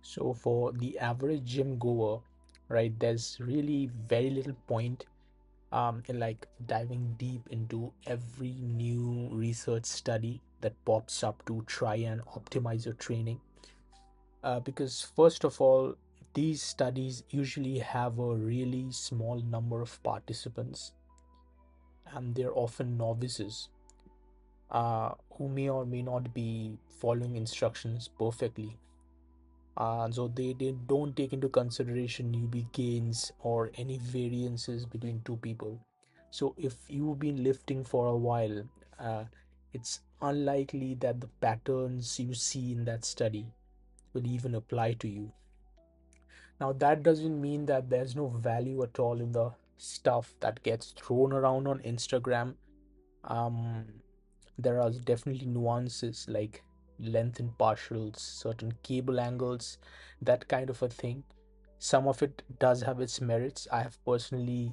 So for the average gym goer, right, there's really very little point in like diving deep into every new research study that pops up to try and optimize your training. Because first of all, these studies usually have a really small number of participants, and they're often novices who may or may not be following instructions perfectly. So they don't take into consideration newbie gains or any variances between two people. So if you've been lifting for a while, uh, it's unlikely that the patterns you see in that study will even apply to you. Now, that doesn't mean that there's no value at all in the stuff that gets thrown around on Instagram. Um, there are definitely nuances like length in partials, certain cable angles, that kind of a thing. Some of it does have its merits. I have personally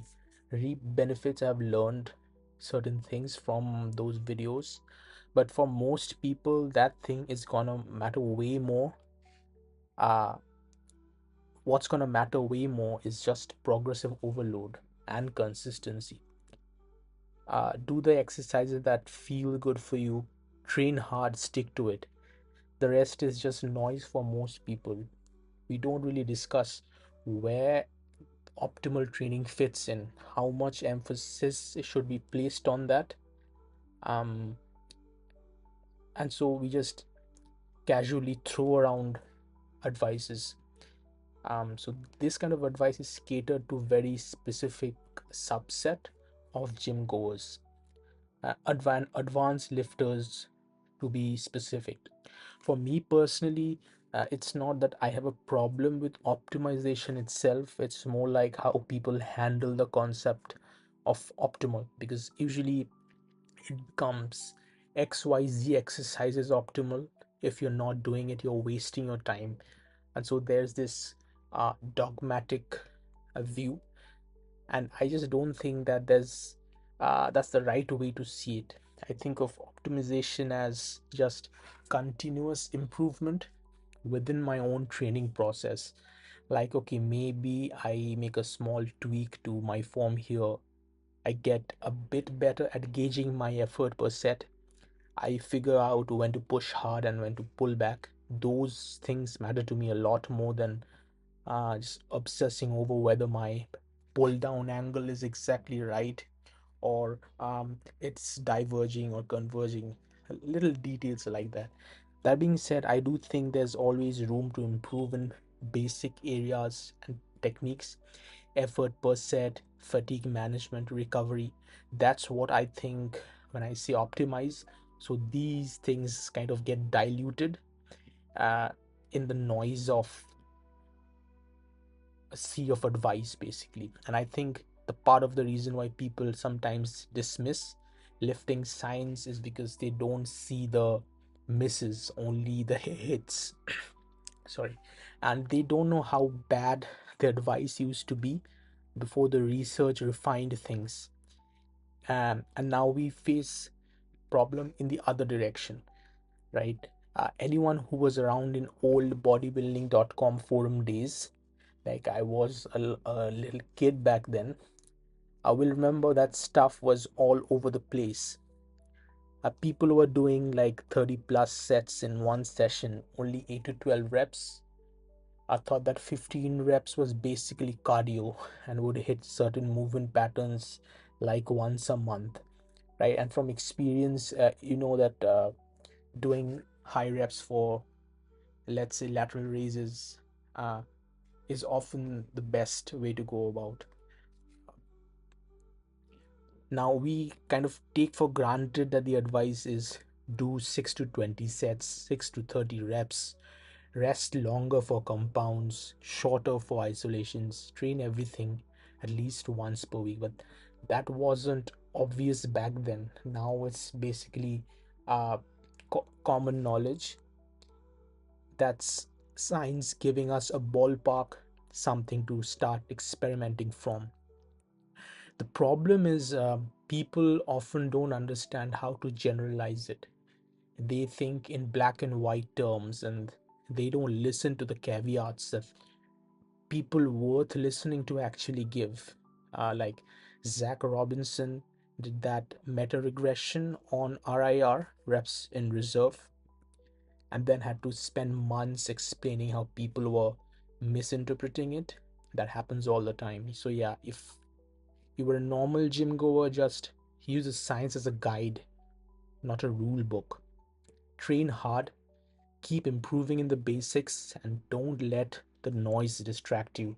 reaped benefits. I've learned certain things from those videos. But for most people, that thing is gonna matter way more. Uh, what's gonna matter way more is just progressive overload and consistency. Do the exercises that feel good for you, train hard, stick to it. The rest is just noise for most people. We don't really discuss where optimal training fits in, how much emphasis should be placed on that. Um, and so we just casually throw around advices. So this kind of advice is catered to very specific subset of gym goers, advanced lifters to be specific. For me personally, it's not that I have a problem with optimization itself. It's more like how people handle the concept of optimal, because usually it becomes XYZ exercise is optimal. If you're not doing it, you're wasting your time. And so there's this dogmatic view, and I just don't think that that's the right way to see it. I think of optimization as just continuous improvement within my own training process. Like, okay, maybe I make a small tweak to my form here, I get a bit better at gauging my effort per set, I figure out when to push hard and when to pull back. Those things matter to me a lot more than just obsessing over whether my pull down angle is exactly right, or it's diverging or converging. Little details like that. That being said, I do think there's always room to improve in basic areas and techniques, effort per set, fatigue management, recovery. That's what I think when I say optimize. So these things kind of get diluted uh, in the noise of a sea of advice, basically. And I think the part of the reason why people sometimes dismiss lifting science is because they don't see the misses, only the hits. Sorry. And they don't know how bad the advice used to be before the research refined things. And now we face problem in the other direction, right? Anyone who was around in old bodybuilding.com forum days, like I was a little kid back then, I will remember that stuff was all over the place. People were doing like 30 plus sets in one session, only 8 to 12 reps. I thought that 15 reps was basically cardio and would hit certain movement patterns like once a month, right? And from experience, you know that doing high reps for, let's say, lateral raises uh, is often the best way to go about. Now we kind of take for granted that the advice is do 6 to 20 sets, 6 to 30 reps, rest longer for compounds, shorter for isolations, train everything at least once per week. But that wasn't obvious back then. Now it's basically uh, common knowledge. That's science giving us a ballpark, something to start experimenting from. The problem is people often don't understand how to generalize it. They think in black and white terms, and they don't listen to the caveats that people worth listening to actually give. Like Zach Robinson did that meta regression on RIR, reps in reserve, and then had to spend months explaining how people were misinterpreting it. That happens all the time. So, yeah, if you were a normal gym goer, just use the science as a guide, not a rule book. Train hard, keep improving in the basics, and don't let the noise distract you.